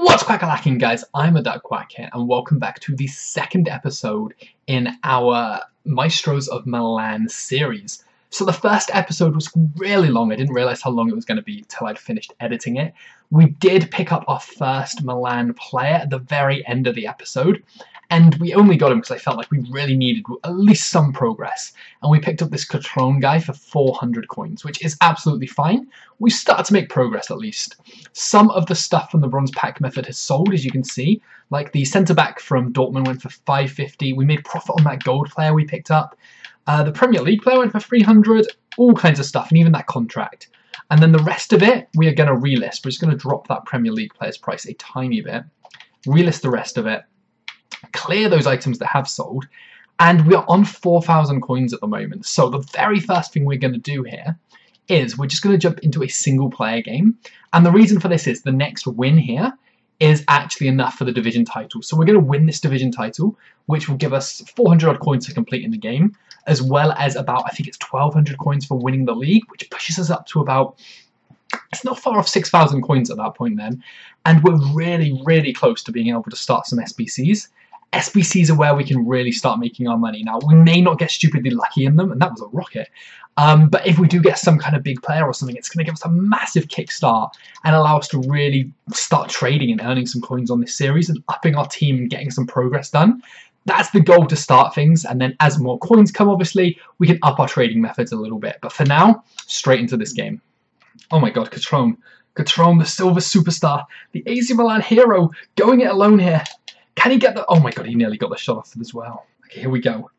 What's quack-a-lacking, guys? I'm a Duck Quack here, and welcome back to the second episode in our Maestros of Milan series. So the first episode was really long. I didn't realise how long it was going to be until I'd finished editing it. We did pick up our first Milan player at the very end of the episode, and we only got him because I felt like we really needed at least some progress. And we picked up this Catrone guy for 400 coins, which is absolutely fine. We started to make progress at least. Some of the stuff from the bronze pack method has sold, as you can see. Like the centre-back from Dortmund went for 550. We made profit on that gold player we picked up. The Premier League player went for 300. All kinds of stuff, and even that contract. And then the rest of it, we are going to relist. We're just going to drop that Premier League player's price a tiny bit. Relist the rest of it. Clear those items that have sold, and we are on 4,000 coins at the moment. So the very first thing we're going to do here is we're just going to jump into a single player game, and the reason for this is the next win here is actually enough for the division title. So we're going to win this division title, which will give us 400 odd coins to complete in the game, as well as about, I think it's 1,200 coins for winning the league, which pushes us up to about, it's not far off 6,000 coins at that point then, and we're really close to being able to start some SBCs. SBCs are where we can really start making our money. Now, we may not get stupidly lucky in them, and that was a rocket. But if we do get some kind of big player or something, it's going to give us a massive kickstart and allow us to really start trading and earning some coins on this series and upping our team and getting some progress done. That's the goal to start things, and then as more coins come, obviously, we can up our trading methods a little bit. But for now, straight into this game. Oh my god, Catrone. Catrone, the silver superstar, the AC Milan hero, going it alone here. Can he get the... Oh my god, he nearly got the shot off it as well. Okay, here we go.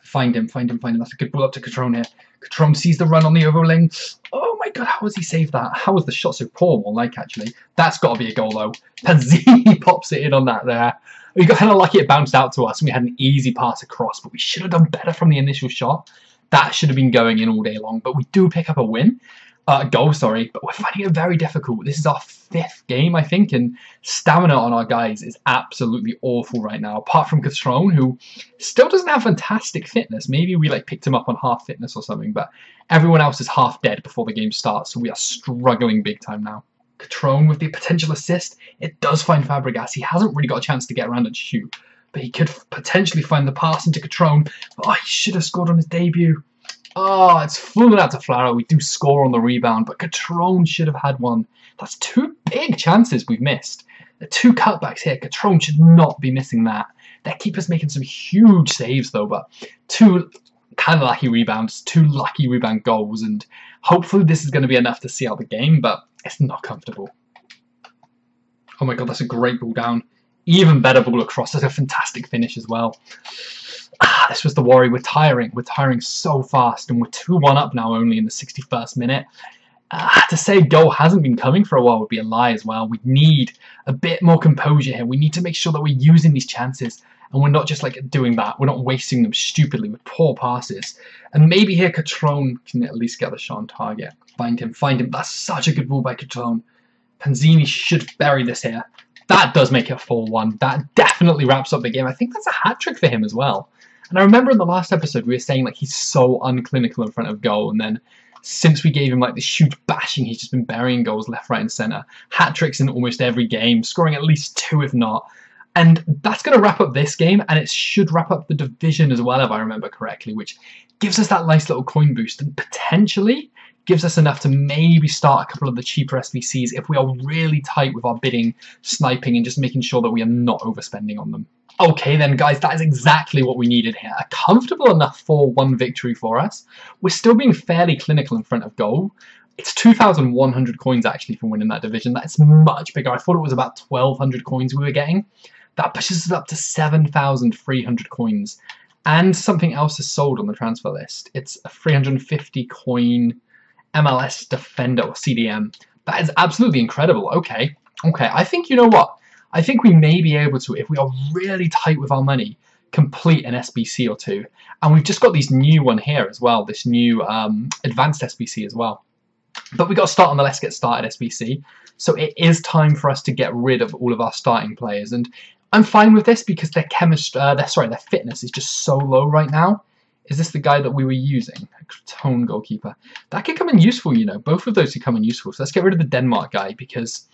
Find him. That's a good ball up to Catrone here. Catrone sees the run on the overling. Oh my god, how has he saved that? How was the shot so poor, more like, actually? That's got to be a goal, though. Panzini pops it in on that there. We got kind of lucky it bounced out to us, and we had an easy pass across, but we should have done better from the initial shot. That should have been going in all day long, but we do pick up a win. Goal, sorry, but we're finding it very difficult. This is our 5th game, I think, and stamina on our guys is absolutely awful right now. Apart from Catrone, who still doesn't have fantastic fitness. Maybe we picked him up on half fitness or something, but everyone else is half dead before the game starts, so we are struggling big time now. Catrone with the potential assist. It does find Fabregas. He hasn't really got a chance to get around and shoot, but he could potentially find the pass into Catrone. Oh, he should have scored on his debut. Oh, it's fallen out to Flaro. We do score on the rebound, but Catrone should have had one. That's 2 big chances we've missed. The 2 cutbacks here. Catrone should not be missing that. Their keeper's making some huge saves, though, but 2 kind of lucky rebounds, 2 lucky rebound goals, and hopefully this is going to be enough to see out the game, but it's not comfortable. Oh my god, that's a great ball down. Even better ball across. That's a fantastic finish as well. This was the worry. We're tiring. We're tiring so fast, and we're 2-1 up now only in the 61st minute. To say goal hasn't been coming for a while would be a lie as well. We need a bit more composure here. We need to make sure that we're using these chances, and we're not just doing that. We're not wasting them stupidly with poor passes. And maybe here Catrone can at least get the shot on target. Find him. That's such a good ball by Catrone. Panzini should bury this here. That does make it 4-1. That definitely wraps up the game. I think that's a hat-trick for him as well. And I remember in the last episode we were saying he's so unclinical in front of goal, and then since we gave him this huge bashing, he's just been burying goals left, right and centre. Hat-tricks in almost every game, scoring at least 2 if not. And that's going to wrap up this game, and it should wrap up the division as well if I remember correctly, which gives us that nice little coin boost and potentially gives us enough to maybe start a couple of the cheaper SBCs if we are really tight with our bidding, sniping, and just making sure that we are not overspending on them. Okay then, guys, that is exactly what we needed here. A comfortable enough 4-1 victory for us. We're still being fairly clinical in front of goal. It's 2,100 coins actually for winning that division. That's much bigger. I thought it was about 1,200 coins we were getting. That pushes us up to 7,300 coins. And something else is sold on the transfer list. It's a 350 coin MLS Defender or CDM. That is absolutely incredible. Okay, I think, you know what? I think we may be able to, if we are really tight with our money, complete an SBC or 2. And we've just got these new one here as well, this new advanced SBC as well. But we got to start on the Let's Get Started SBC. So it is time for us to get rid of all of our starting players. And I'm fine with this because their fitness is just so low right now. Is this the guy that we were using? A Tone goalkeeper. That could come in useful, you know. Both of those could come in useful. So let's get rid of the Denmark guy because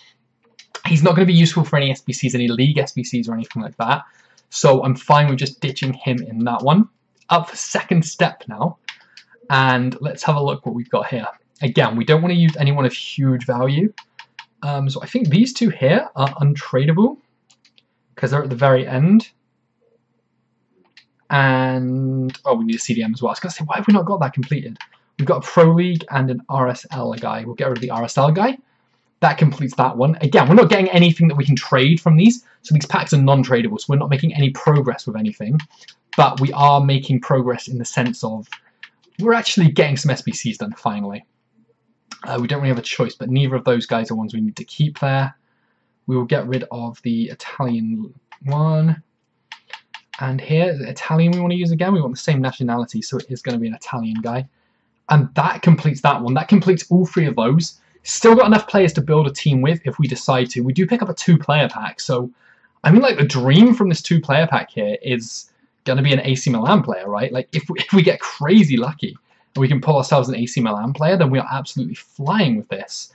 He's not going to be useful for any SBCs, any league SBCs or anything like that. So I'm fine with just ditching him in that one. Up for second step now. And let's have a look what we've got here. Again, we don't want to use anyone of huge value. So I think these two here are untradeable because they're at the very end. And, oh, we need a CDM as well. I was going to say, why have we not got that completed? We've got a Pro League and an RSL guy. We'll get rid of the RSL guy. That completes that one. Again, we're not getting anything that we can trade from these. So these packs are non-tradable. So we're not making any progress with anything. But we are making progress in the sense of we're actually getting some SBCs done finally. We don't really have a choice, but neither of those guys are ones we need to keep there. We will get rid of the Italian one. And here, the Italian we want to use again. We want the same nationality, so it is going to be an Italian guy. And that completes that one. That completes all three of those. Still got enough players to build a team with if we decide to. We do pick up a 2-player pack, so I mean, like, the dream from this 2-player pack here is going to be an AC Milan player, right? Like, if we get crazy lucky and we can pull ourselves an AC Milan player, then we are absolutely flying with this.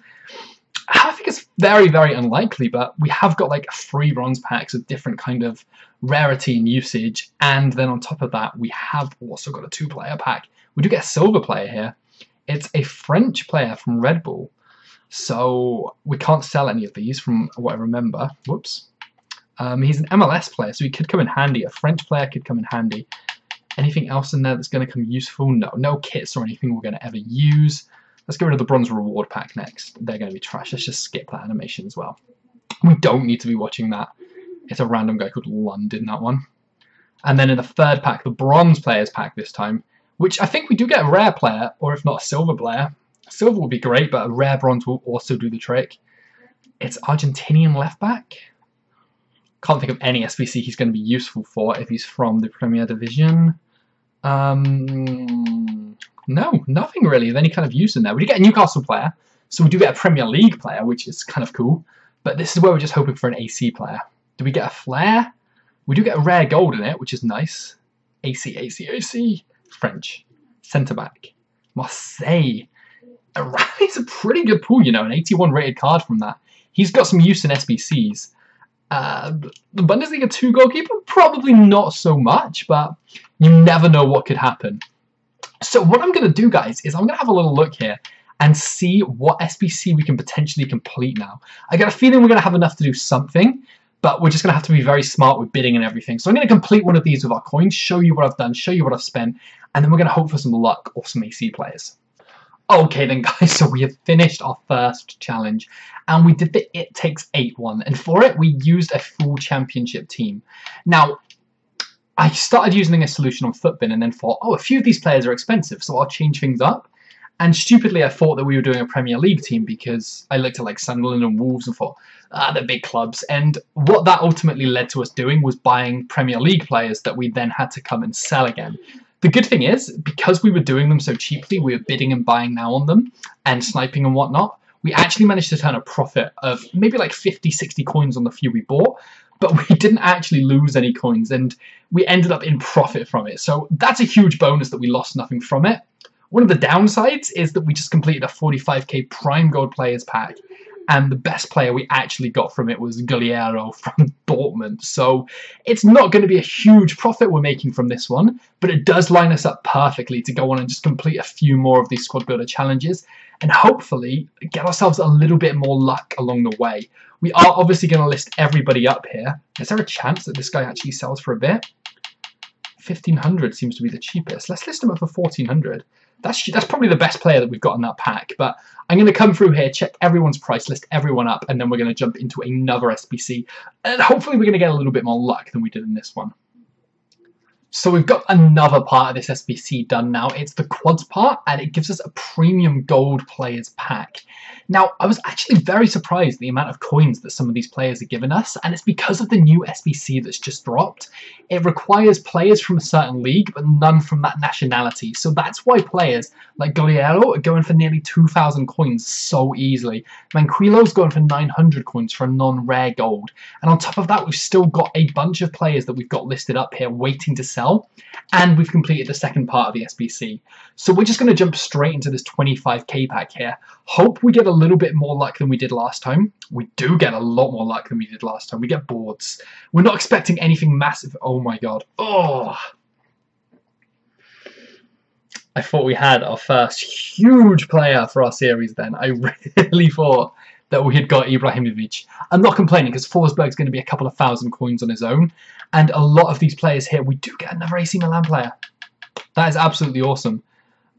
I think it's very, very unlikely, but we have got like 3 bronze packs of different kind of rarity and usage, and then on top of that, we have also got a 2-player pack. We do get a silver player here. It's a French player from Red Bull, so we can't sell any of these from what I remember. Whoops. He's an MLS player, so he could come in handy. A French player could come in handy. Anything else in there that's going to come useful? No. No kits or anything we're going to ever use. Let's get rid of the bronze reward pack next. They're going to be trash. Let's just skip that animation as well. We don't need to be watching that. It's a random guy called London, that one. And then in the third pack, the bronze players pack this time, which I think we do get a rare player, or if not a silver player. Silver would be great, but a rare bronze will also do the trick. It's Argentinian left back. Can't think of any SBC he's going to be useful for if he's from the Premier Division. No, nothing really of any kind of use in there. We do get a Newcastle player, so we do get a Premier League player, which is kind of cool. But this is where we're just hoping for an AC player. Do we get a Flair? We do get a rare gold in it, which is nice. AC. French. Centre-back. Marseille. He's a pretty good pool, you know, an 81 rated card from that. He's got some use in SBCs. The Bundesliga 2 goalkeeper, probably not so much, but you never know what could happen. So what I'm going to do, guys, is I'm going to have a little look here and see what SBC we can potentially complete now. I got a feeling we're going to have enough to do something, but we're just going to have to be very smart with bidding and everything. So I'm going to complete one of these with our coins, show you what I've done, show you what I've spent, and then we're going to hope for some luck or some AC players. Okay then, guys, so we have finished our first challenge, and we did the It Takes 8 one, and for it we used a full championship team. Now, I started using a solution on Footbin and then thought, oh, a few of these players are expensive, so I'll change things up. And stupidly, I thought that we were doing a Premier League team because I looked at like Sunderland and Wolves and thought, they're big clubs. And what that ultimately led to us doing was buying Premier League players that we then had to come and sell again. The good thing is, because we were doing them so cheaply, we were bidding and buying now on them and sniping and whatnot, we actually managed to turn a profit of maybe like 50, 60 coins on the few we bought, but we didn't actually lose any coins and we ended up in profit from it. So that's a huge bonus that we lost nothing from it. One of the downsides is that we just completed a 45k Prime Gold Players pack, and the best player we actually got from it was Guglielmo from Dortmund. So it's not going to be a huge profit we're making from this one, but it does line us up perfectly to go on and just complete a few more of these squad builder challenges and hopefully get ourselves a little bit more luck along the way. We are obviously going to list everybody up here. Is there a chance that this guy actually sells for a bit? 1500 seems to be the cheapest. Let's list him up for 1400. That's probably the best player that we've got in that pack, but I'm going to come through here, check everyone's price, list everyone up, and then we're going to jump into another SBC, and hopefully we're going to get a little bit more luck than we did in this one. So we've got another part of this SBC done now. It's the quads part, and it gives us a premium gold players pack. Now, I was actually very surprised at the amount of coins that some of these players are giving us, and it's because of the new SBC that's just dropped. It requires players from a certain league, but none from that nationality. So that's why players like Guglielmo are going for nearly 2,000 coins so easily. Manquilo's going for 900 coins for a non-rare gold. And on top of that, we've still got a bunch of players that we've got listed up here waiting to sell sell, and we've completed the second part of the SBC. So we're just going to jump straight into this 25k pack here. Hope we get a little bit more luck than we did last time. We do get a lot more luck than we did last time. We get boards. We're not expecting anything massive. Oh my god. Oh! I thought we had our first huge player for our series then. I really thought that we had got Ibrahimovic. I'm not complaining because Forsberg's going to be a couple of thousand coins on his own. And a lot of these players here, we do get another AC Milan player. That is absolutely awesome.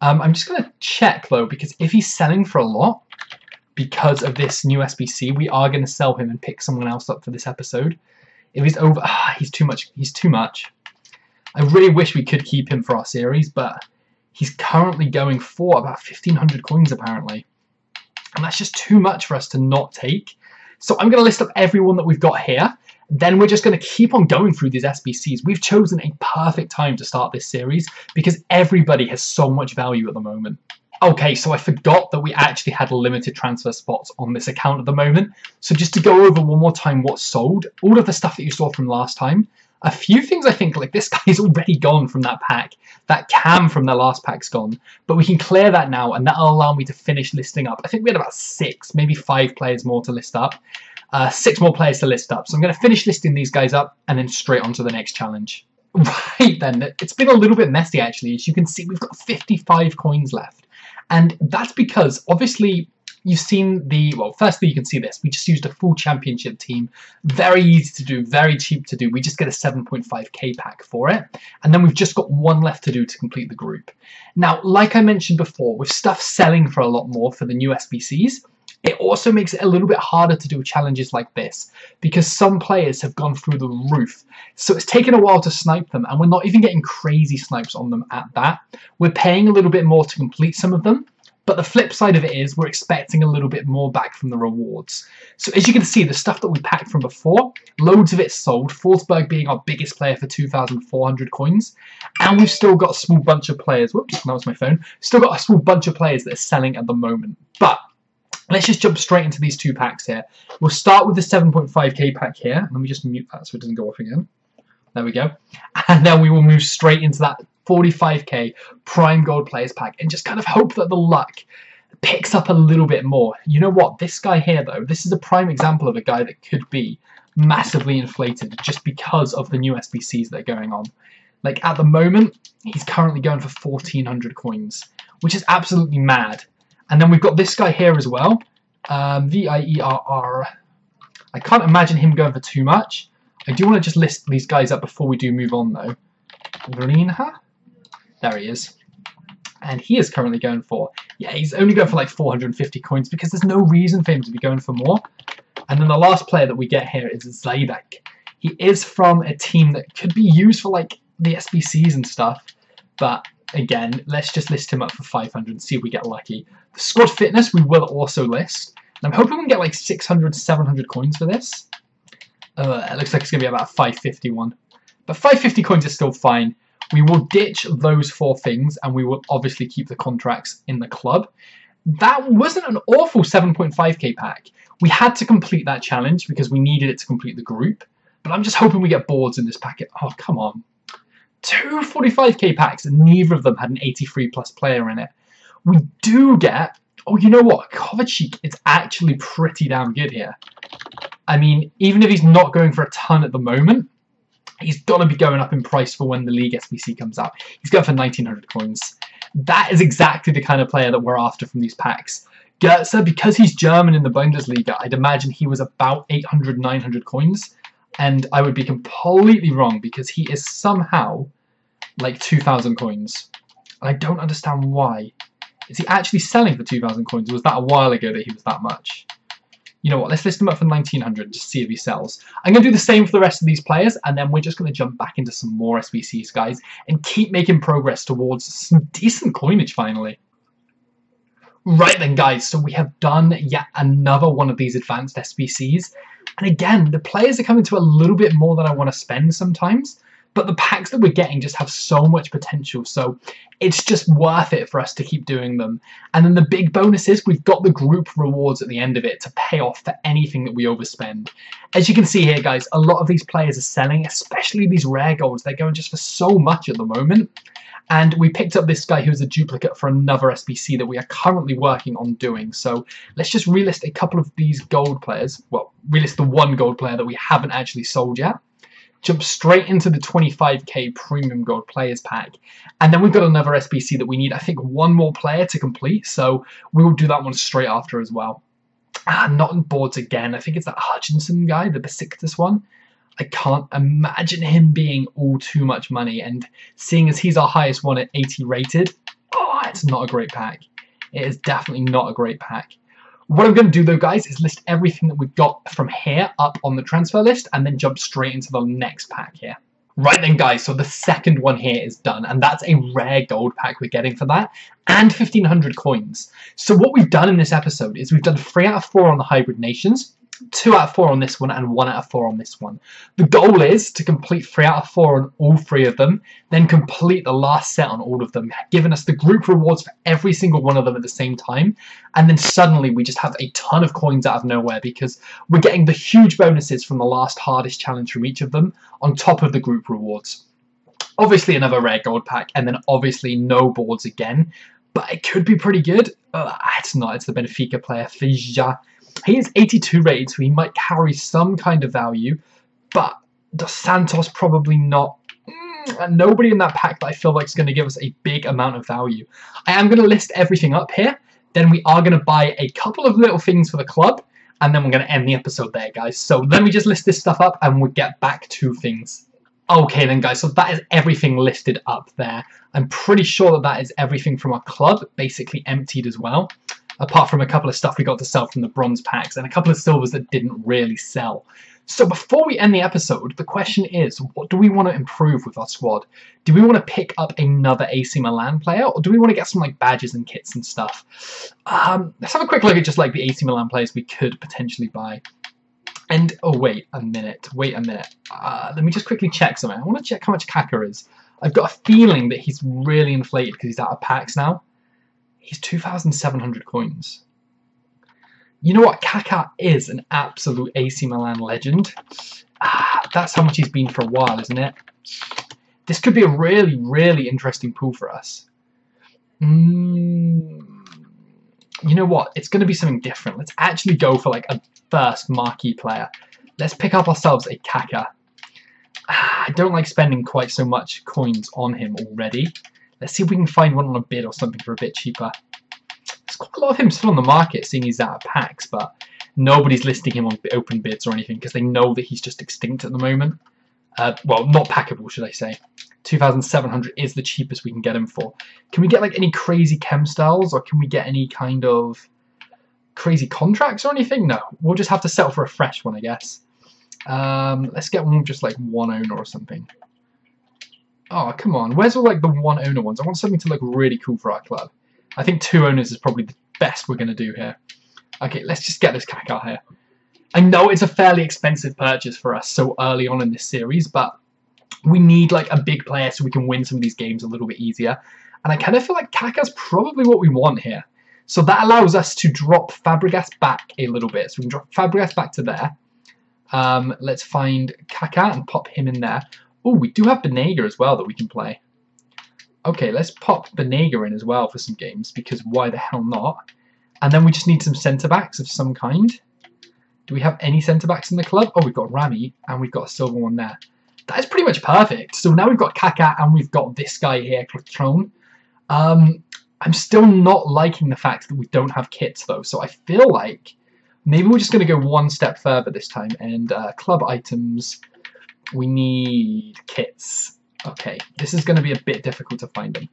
I'm just going to check though, because if he's selling for a lot, because of this new SBC, we are going to sell him and pick someone else up for this episode. If he's over, he's too much. He's too much. I really wish we could keep him for our series, but he's currently going for about 1,500 coins apparently. And that's just too much for us to not take. So I'm going to list up everyone that we've got here. Then we're just going to keep on going through these SBCs. We've chosen a perfect time to start this series because everybody has so much value at the moment. Okay, so I forgot that we actually had limited transfer spots on this account at the moment. So just to go over one more time what's sold, all of the stuff that you saw from last time, a few things I think, like this guy's already gone from that pack. That Cam from their last pack's gone. But we can clear that now, and that'll allow me to finish listing up. I think we had about 6, maybe 5 players more to list up. 6 more players to list up. So I'm going to finish listing these guys up, and then straight on to the next challenge. Right then, it's been a little bit messy actually. As you can see, we've got 55 coins left. And that's because, obviously, you've seen the, well, firstly, you can see this. We just used a full championship team. Very easy to do, very cheap to do. We just get a 7.5k pack for it. And then we've just got 1 left to do to complete the group. Now, like I mentioned before, with stuff selling for a lot more for the new SBCs, it also makes it a little bit harder to do challenges like this because some players have gone through the roof. So it's taken a while to snipe them, and we're not even getting crazy snipes on them at that. We're paying a little bit more to complete some of them. But the flip side of it is we're expecting a little bit more back from the rewards. So as you can see, the stuff that we packed from before, loads of it sold, Forsberg being our biggest player for 2,400 coins. And we've still got a small bunch of players, whoops, that was my phone, still got a small bunch of players that are selling at the moment. But let's just jump straight into these 2 packs here. We'll start with the 7.5k pack here. Let me just mute that so it doesn't go off again. There we go. And then we will move straight into that 45k prime gold players pack and just kind of hope that the luck picks up a little bit more. You know what? This guy here, though, this is a prime example of a guy that could be massively inflated just because of the new SBCs that are going on. Like, at the moment, he's currently going for 1,400 coins, which is absolutely mad. And then we've got this guy here as well, Vierr. I can't imagine him going for too much. I do want to just list these guys up before we do move on, though. Vrinha? There he is. And he is currently going for, yeah, he's only going for like 450 coins because there's no reason for him to be going for more. And then the last player that we get here is Zaybek. He is from a team that could be used for like the SBCs and stuff. But again, let's just list him up for 500 and see if we get lucky. The squad fitness we will also list. And I'm hoping we can get like 600, 700 coins for this. It looks like it's going to be about 551. But 550 coins is still fine. We will ditch those 4 things, and we will obviously keep the contracts in the club. That wasn't an awful 7.5k pack. We had to complete that challenge because we needed it to complete the group. But I'm just hoping we get boards in this packet. Oh, come on. 2 45k packs, and neither of them had an 83 plus player in it. We do get... Oh, you know what? Kovacic is actually pretty damn good here. I mean, even if he's not going for a ton at the moment, he's going to be going up in price for when the League SBC comes out. He's going for 1,900 coins. That is exactly the kind of player that we're after from these packs. Goetze, because he's German in the Bundesliga, I'd imagine he was about 800, 900 coins. And I would be completely wrong because he is somehow like 2,000 coins. And I don't understand why. Is he actually selling for 2,000 coins? Or was that a while ago that he was that much? You know what, let's list him up for 1,900 to see if he sells. I'm going to do the same for the rest of these players, and then we're just going to jump back into some more SBCs, guys, and keep making progress towards some decent coinage, finally. Right then, guys, so we have done yet another one of these advanced SBCs. And again, the players are coming to a little bit more than I want to spend sometimes. but the packs that we're getting just have so much potential, so it's just worth it for us to keep doing them. And then the big bonus is we've got the group rewards at the end of it to pay off for anything that we overspend. As you can see here, guys, a lot of these players are selling, especially these rare golds. They're going just for so much at the moment. And we picked up this guy who's a duplicate for another SBC that we are currently working on doing. So let's just relist a couple of these gold players. Well, relist the one gold player that we haven't actually sold yet. Jump straight into the 25k premium gold players pack. And then we've got another SBC that we need, I think, one more player to complete. So we will do that one straight after as well. Not on boards again. I think it's that Hutchinson guy, the Besiktas one. I can't imagine him being all too much money, and seeing as he's our highest one at 80 rated, oh, it's not a great pack. It is definitely not a great pack. What I'm going to do though, guys, is list everything that we've got from here up on the transfer list and then jump straight into the next pack here. Right then, guys, so the second one here is done, and that's a rare gold pack we're getting for that, and 1,500 coins. So what we've done in this episode is we've done 3 out of 4 on the Hybrid Nations, 2 out of 4 on this one, and 1 out of 4 on this one. The goal is to complete 3 out of 4 on all 3 of them, then complete the last set on all of them, giving us the group rewards for every single one of them at the same time, and then suddenly we just have a ton of coins out of nowhere because we're getting the huge bonuses from the last hardest challenge from each of them on top of the group rewards. Obviously another rare gold pack, and then obviously no boards again, but it could be pretty good. It's not, it's the Benfica player, Fija. He is 82 rated, so he might carry some kind of value, but Dos Santos probably not. And nobody in that pack that I feel like is going to give us a big amount of value. I am going to list everything up here, then we are going to buy a couple of little things for the club, and then we're going to end the episode there, guys. So let me just list this stuff up, and we'll get back to things. Okay then, guys, so that is everything listed up there. I'm pretty sure that that is everything from our club, basically emptied as well. Apart from a couple of stuff we got to sell from the bronze packs and a couple of silvers that didn't really sell. So before we end the episode, the question is, what do we want to improve with our squad? Do we want to pick up another AC Milan player, or do we want to get some like badges and kits and stuff? Let's have a quick look at just like the AC Milan players we could potentially buy. And, oh, wait a minute. Let me just quickly check something. I want to check how much Kaka is. I've got a feeling that he's really inflated because he's out of packs now. He's 2,700 coins. You know what? Kaká is an absolute AC Milan legend. That's how much he's been for a while, isn't it? This could be a really, really interesting pool for us. You know what? It's going to be something different. Let's actually go for like a first marquee player. Let's pick up ourselves a Kaká. I don't like spending quite so much coins on him already. Let's see if we can find one on a bid or something for a bit cheaper. There's quite a lot of him still on the market, seeing he's out of packs, but nobody's listing him on open bids or anything because they know that he's just extinct at the moment. Well, not packable, should I say. 2,700 is the cheapest we can get him for. Can we get like any crazy chem styles, or can we get any kind of crazy contracts or anything? No, we'll just have to settle for a fresh one, I guess. Let's get one with just like one owner or something. Oh, come on. Where's all like the one owner ones? I want something to look really cool for our club. I think 2 owners is probably the best we're going to do here. Okay, let's just get this Kaká here. I know it's a fairly expensive purchase for us so early on in this series, but we need like a big player so we can win some of these games a little bit easier. And I kind of feel like Kaká's probably what we want here. So that allows us to drop Fabregas back a little bit. So we can drop Fabregas back to there. Let's find Kaká and pop him in there. Oh, we do have Banega as well that we can play. Okay, let's pop Banega in as well for some games, because why the hell not? And then we just need some centre-backs of some kind. Do we have any centre-backs in the club? Oh, we've got Rami, and we've got a silver one there. That is pretty much perfect. So now we've got Kaká, and we've got this guy here, Clotron. I'm still not liking the fact that we don't have kits, though. So I feel like maybe we're just going to go one step further this time. And club items... We need kits. Okay, this is going to be a bit difficult to find them.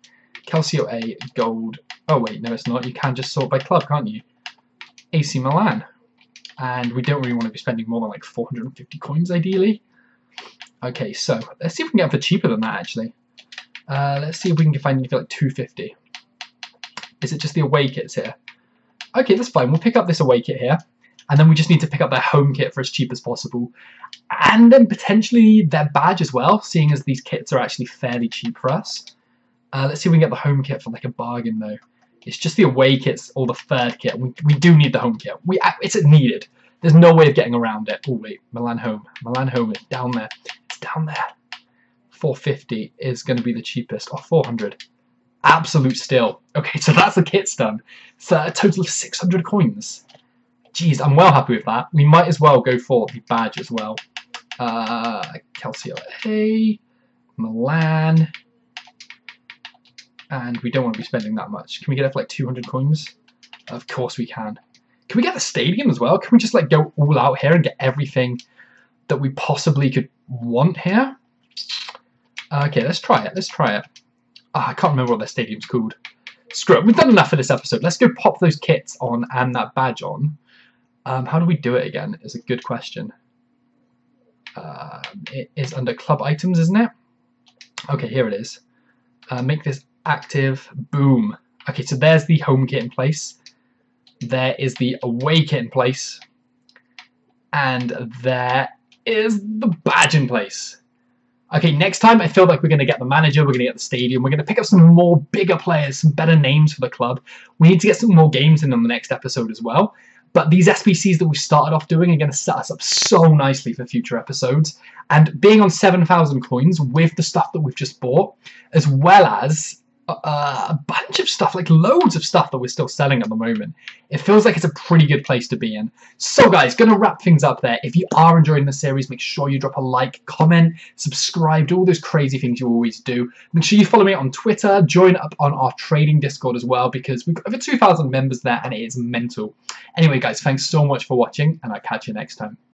Calcio A, gold. Oh wait, no it's not. You can just sort by club, can't you? AC Milan. And we don't really want to be spending more than like 450 coins ideally. Okay, so let's see if we can get them for cheaper than that actually. Let's see if we can find anything for like 250. Is it just the away kits here? Okay, that's fine. We'll pick up this away kit here. And then we just need to pick up their home kit for as cheap as possible. And then potentially their badge as well, seeing as these kits are actually fairly cheap for us. Let's see if we can get the home kit for like a bargain though. It's just the away kits or the third kit. We do need the home kit. It's needed. There's no way of getting around it. Oh wait, Milan home. Milan home is down there. It's down there. 450 is going to be the cheapest. Oh, 400. Absolute steal. Okay, so that's the kits done. So a total of 600 coins. Jeez, I'm well happy with that. We might as well go for the badge as well. Calcio A, Milan, and we don't want to be spending that much. Can we get it for like 200 coins? Of course we can. Can we get the stadium as well? Can we just like go all out here and get everything that we possibly could want here? Okay, let's try it. Let's try it. Oh, I can't remember what their stadium's called. Screw it. We've done enough for this episode. Let's go pop those kits on and that badge on. How do we do it again? Is a good question. It is under club items, isn't it? Okay, here it is. Make this active. Boom. Okay, so there's the home kit in place. There is the away kit in place. And there is the badge in place. Okay, next time I feel like we're going to get the manager, we're going to get the stadium, we're going to pick up some more bigger players, some better names for the club. We need to get some more games in on the next episode as well. But these SBCs that we started off doing are going to set us up so nicely for future episodes. And being on 7,000 coins with the stuff that we've just bought, as well as a bunch of stuff, like loads of stuff that we're still selling at the moment, it feels like it's a pretty good place to be in. So guys, gonna wrap things up there. If you are enjoying the series, make sure you drop a like, comment, subscribe, do all those crazy things you always do. Make sure you follow me on Twitter, join up on our trading Discord as well, because we've got over 2,000 members there and it is mental. Anyway guys, thanks so much for watching and I'll catch you next time.